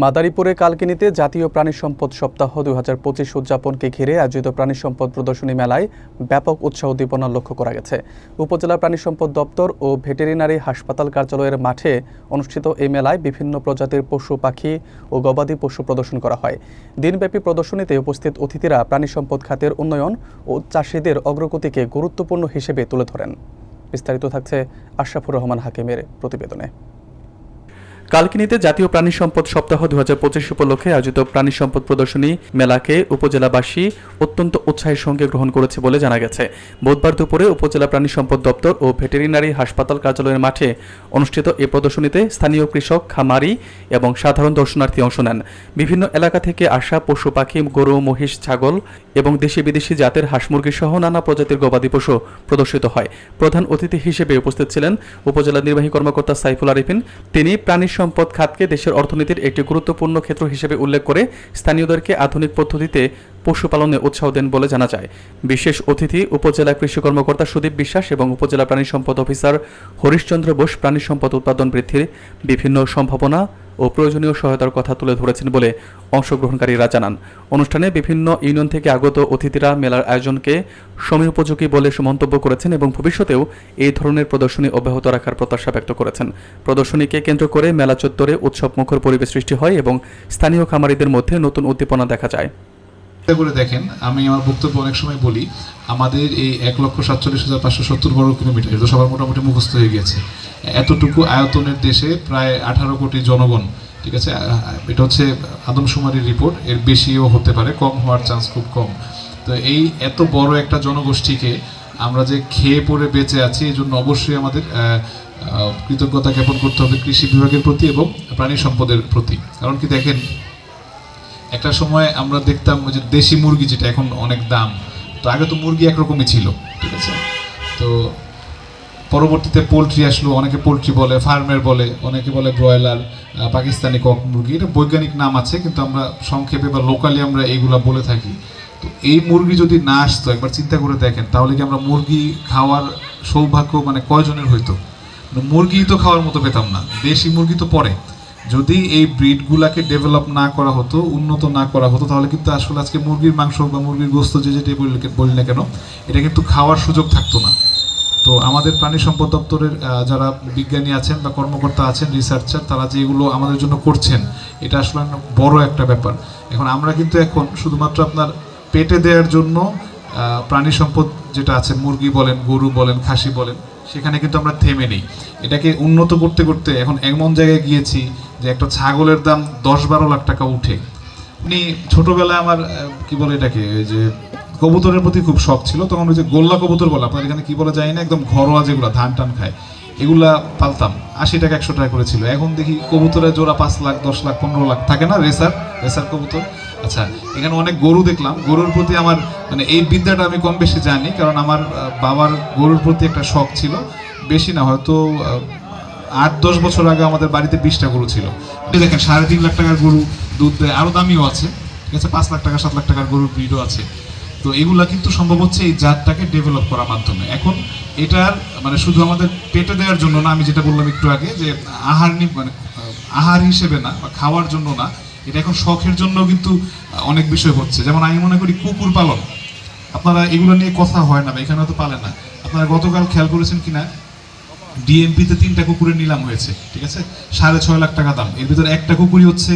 মাদারীপুরে কালকিনিতে জাতীয় প্রাণী সম্পদ সপ্তাহ 2025 উদযাপনকে ঘিরে আয়োজিত প্রাণী সম্পদ প্রদর্শনী মেলায় ব্যাপক উৎসাহ উদ্দীপনা লক্ষ্য করা গেছে। উপজেলা প্রাণী সম্পদ দপ্তর ও ভেটেরিনারি হাসপাতাল কার্যালয়ের মাঠে অনুষ্ঠিত এই মেলায় বিভিন্ন প্রজাতির পশু পাখি ও গবাদি পশু প্রদর্শন করা হয়। দিনব্যাপী প্রদর্শনীতে উপস্থিত অতিথিরা প্রাণী সম্পদ খাতের উন্নয়ন ও চাষিদের অগ্রগতিকে গুরুত্বপূর্ণ হিসেবে তুলে ধরেন। বিস্তারিত থাকছে আশরাফুর রহমান হাকিমের প্রতিবেদনে। কালকিনিতে জাতীয় প্রাণী সম্পদ সপ্তাহ 2025 উপলক্ষে আয়োজিত প্রাণী সম্পদ প্রদর্শনী মেলাকে উপজেলাবাসী অত্যন্ত উৎসাহের সঙ্গে গ্রহণ করেছে বলে জানা গেছে। বুধবার দুপুরে উপজেলা প্রাণী সম্পদ দপ্তর ও ভেটেরিনারি হাসপাতাল কার্যালয়ের মাঠে অনুষ্ঠিত এই প্রদর্শনীতে স্থানীয় কৃষক, খামারি এবং সাধারণ দর্শনার্থী অংশ নেন। বিভিন্ন এলাকা থেকে আসা পশু পাখি, গরু, মহিষ, ছাগল এবং দেশি বিদেশি জাতের হাঁস মুরগি সহ নানা প্রজাতির গবাদি পশু প্রদর্শিত হয়। প্রধান অতিথি হিসেবে উপস্থিত ছিলেন উপজেলা নির্বাহী কর্মকর্তা সাইফুল আরিফিন। তিনি প্রাণী সম্পদ খাতকে দেশের অর্থনীতির একটি গুরুত্বপূর্ণ ক্ষেত্র হিসেবে উল্লেখ করে স্থানীয়দেরকে আধুনিক পদ্ধতিতে পশুপালনে উৎসাহ দেন বলে জানা যায়। বিশেষ অতিথি উপজেলা কৃষি কর্মকর্তা সুদীপ বিশ্বাস এবং উপজেলা প্রাণী সম্পদ অফিসার হরিশচন্দ্র বোস প্রাণী সম্পদ উৎপাদন বৃদ্ধির বিভিন্ন সম্ভাবনা ও প্রয়োজনীয় সহায়তার কথা তুলে ধরেছেন বলে অংশগ্রহণকারীরা জানান। অনুষ্ঠানে বিভিন্ন ইউনিয়ন থেকে আগত অতিথিরা মেলার আয়োজনকে সময়োপযোগী বলে মন্তব্য করেছেন এবং ভবিষ্যতেও এই ধরনের প্রদর্শনী অব্যাহত রাখার প্রত্যাশা ব্যক্ত করেছেন। প্রদর্শনীকে কেন্দ্র করে মেলা চত্বরে উৎসবমুখর পরিবেশ সৃষ্টি হয় এবং স্থানীয় খামারিদের মধ্যে নতুন উদ্দীপনা দেখা যায়। করে দেখেন, আমি আমার বক্তব্য অনেক সময় বলি, আমাদের এই 1,47,570 বর্গ কিলোমিটার, এটা সবার মোটামুটি মুখস্থ হয়ে গেছে। এতটুকু আয়তনের দেশে প্রায় 18 কোটি জনগণ, ঠিক আছে, এটা হচ্ছে আদমশুমারির রিপোর্ট, এর বেশিও হতে পারে, কম হওয়ার চান্স খুব কম। তো এই এত বড় একটা জনগোষ্ঠীকে আমরা যে খেয়ে পড়ে বেঁচে আছি, এই জন্য অবশ্যই আমাদের কৃতজ্ঞতা জ্ঞাপন করতে হবে কৃষি বিভাগের প্রতি এবং প্রাণী সম্পদের প্রতি। কারণ কি দেখেন, একটা সময় আমরা দেখতাম ওই যে দেশি মুরগি, যেটা এখন অনেক দাম, তো আগে তো মুরগি একরকমই ছিল, ঠিক আছে। তো পরবর্তীতে পোলট্রি আসলো, অনেকে পোলট্রি বলে, ফার্মের বলে, অনেকে বলে ব্রয়লার, পাকিস্তানি কক মুরগি, এটা বৈজ্ঞানিক নাম আছে, কিন্তু আমরা সংক্ষেপে বা লোকালি আমরা এইগুলা বলে থাকি। তো এই মুরগি যদি না আসতো, একবার চিন্তা করে দেখেন, তাহলে কি আমরা মুরগি খাওয়ার সৌভাগ্য মানে কয়জনের হইতো? মুরগি তো খাওয়ার মতো পেতাম না, দেশি মুরগি তো পরে। যদি এই ব্রিডগুলাকে ডেভেলপ না করা হতো, উন্নত না করা হতো, তাহলে কিন্তু আসলে আজকে মুরগির মাংস বা মুরগির গোস্ত যেটাই বলি না কেন, এটা কিন্তু খাওয়ার সুযোগ থাকতো না। তো আমাদের প্রাণী সম্পদ দপ্তরের যারা বিজ্ঞানী আছেন বা কর্মকর্তা আছেন, রিসার্চার, তারা যে এগুলো আমাদের জন্য করছেন, এটা আসলে বড় একটা ব্যাপার। এখন আমরা কিন্তু এখন শুধুমাত্র আপনার পেটে দেওয়ার জন্য প্রাণী সম্পদ যেটা আছে, মুরগি বলেন, গরু বলেন, খাসি বলেন, সেখানে কিন্তু আমরা থেমে নেই। এটাকে উন্নত করতে করতে এখন এমন জায়গায় গিয়েছি যে একটা ছাগলের দাম 10-12 লাখ টাকা উঠে। উনি ছোটবেলায় আমার কি বলে এটাকে, যে কবুতরের প্রতি খুব শখ ছিল, তখন ওই যে গোল্লা কবুতর বলে, আপনার এখানে কি বলে যায় না, একদম ঘরোয়া যেগুলো ধান টান খায়, এগুলা পালতাম। 80 টাকা 100 টাকা করেছিল। এখন দেখি কবুতরের জোড়া 5 লাখ, 10 লাখ, 15 লাখ থাকে না, রেসার কবুতর। আচ্ছা, এখানে অনেক গরু দেখলাম। গরুর প্রতি আমার মানে এই বিদ্যাটা আমি কম বেশি জানি, কারণ আমার বাবার গরুর প্রতি একটা শখ ছিল। বেশি না, হয়তো 8-10 বছর আগে আমাদের বাড়িতে 20টা গরু ছিল। দেখেন 3.5 লাখ টাকার গরু দুধ দেয়, আরও দামিও আছে, ঠিক আছে, 5 লাখ টাকা 7 লাখ টাকার গরুর ব্রিডও আছে। তো এগুলা কিন্তু সম্ভব হচ্ছে এই জাতটাকে ডেভেলপ করার মাধ্যমে। এখন এটার মানে শুধু আমাদের পেটে দেওয়ার জন্য না, আমি যেটা বললাম একটু আগে, যে মানে আহার হিসেবে না বা খাওয়ার জন্য না, এটা এখন শখের জন্য কিন্তু অনেক বিষয় হচ্ছে। যেমন আমি মনে করি কুকুর পালন, আপনারা এগুলো নিয়ে কথা হয় না বা এখানে হয়তো পালে না। আপনারা গতকাল খেয়াল করেছেন কিনা, ডিএমপিতে 3টা কুকুরের নিলাম হয়েছে, ঠিক আছে, 6.5 লাখ টাকা দাম। এর ভিতরে একটা কুকুরই হচ্ছে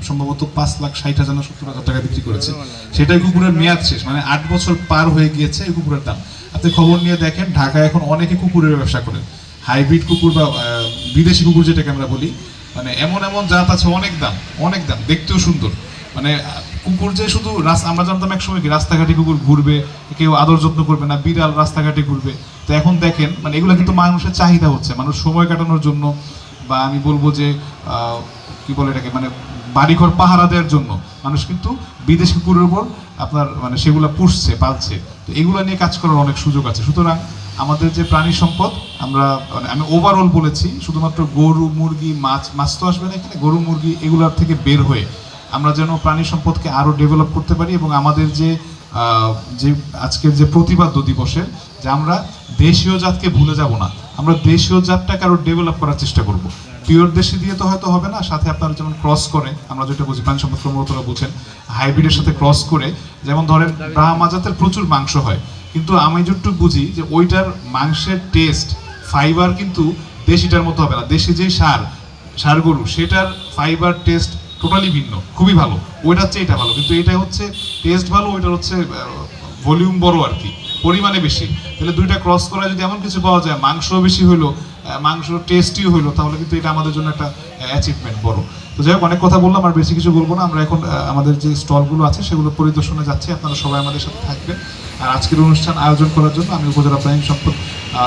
সম্ভবত 5,60,000 না 70,000 টাকা বিক্রি করেছে। সেটাই কুকুরের মেয়াদ শেষ, মানে 8 বছর পার হয়ে গিয়েছে এই কুকুরের দাম। আপনি খবর নিয়ে দেখেন, ঢাকায় এখন অনেকে কুকুরের ব্যবসা করেন, হাইব্রিড কুকুর বা বিদেশি কুকুর যেটাকে আমরা বলি, মানে এমন এমন জাত আছে, অনেক দাম, দেখতেও সুন্দর। মানে কুকুর যে শুধু আমরা জানতাম একসময় কি রাস্তাঘাটে কুকুর ঘুরবে, কেউ আদর যত্ন করবে না, বিড়াল রাস্তাঘাটে ঘুরবে। তো এখন দেখেন, মানে এগুলো কিন্তু মানুষের চাহিদা হচ্ছে, মানুষ সময় কাটানোর জন্য, বা আমি বলবো যে কি বলে এটাকে, মানে বাড়িঘর পাহারা দেওয়ার জন্য মানুষ কিন্তু বিদেশি কুকুরের উপর আপনার মানে সেগুলো পুষছে, পালছে। তো এগুলো নিয়ে কাজ করার অনেক সুযোগ আছে। সুতরাং আমাদের যে প্রাণী সম্পদ, আমরা মানে আমি ওভারঅল বলেছি, শুধুমাত্র গরু, মুরগি, মাছ তো আসবে না এখানে, গরু, মুরগি এগুলোর থেকে বের হয়ে আমরা যেন প্রাণী সম্পদকে আরও ডেভেলপ করতে পারি। এবং আমাদের যে আজকের যে প্রতিবাদ্য দিবসের, যে আমরা দেশীয় জাতকে ভুলে যাব না, আমরা দেশীয় জাতটাকে আরও ডেভেলপ করার চেষ্টা করব। পিওর দেশি দিয়ে তো হয়তো হবে না, সাথে আপনার যেমন ক্রস করে, আমরা যেটা বুঝি প্রাণী সম্পদ কর্মকর্তারা বুঝেন, হাইব্রিডের সাথে ক্রস করে, যেমন ধরেন ব্রাহ্মা জাতের প্রচুর মাংস হয়, কিন্তু আমি যতটুকু বুঝি যে ওইটার মাংসের টেস্ট, ফাইবার কিন্তু দেশিটার মতো হবে না। দেশি যে ষাঁড় গরু, সেটার ফাইবার টেস্ট টোটালি ভিন্ন, খুবই ভালো, ওইটার চেয়ে এটা ভালো। কিন্তু এটা হচ্ছে টেস্ট ভালো, ওইটার হচ্ছে ভলিউম বড় আর কি, পরিমাণে বেশি। তাহলে দুইটা ক্রস করা যদি এমন কিছু পাওয়া যায়, মাংস বেশি হইলো, মাংস টেস্টিও হইলো, তাহলে কিন্তু এটা আমাদের জন্য একটা অ্যাচিভমেন্ট বড়। তো যাই হোক, অনেক কথা বললাম, আর বেশি কিছু বলবো না। আমরা এখন আমাদের যে স্টলগুলো আছে সেগুলো পরিদর্শনে যাচ্ছি, আপনারা সবাই আমাদের সাথে থাকবেন। আর আজকের অনুষ্ঠান আয়োজন করার জন্য আমি উপজেলা প্রাণী সম্পদ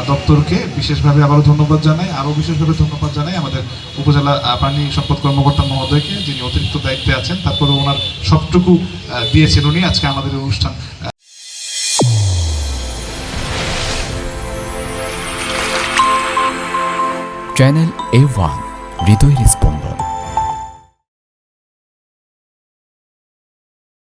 দপ্তরকে বিশেষভাবে আবারও ধন্যবাদ জানাই। আরও বিশেষভাবে ধন্যবাদ জানাই আমাদের উপজেলা প্রাণী সম্পদ কর্মকর্তা মহোদয়কে, যিনি অতিরিক্ত দায়িত্বে আছেন, তারপরে ওনার সবটুকু দিয়েছেন উনি আজকে আমাদের এই অনুষ্ঠান। চ্যানেল A1 হৃদয়ের স্পন্দন।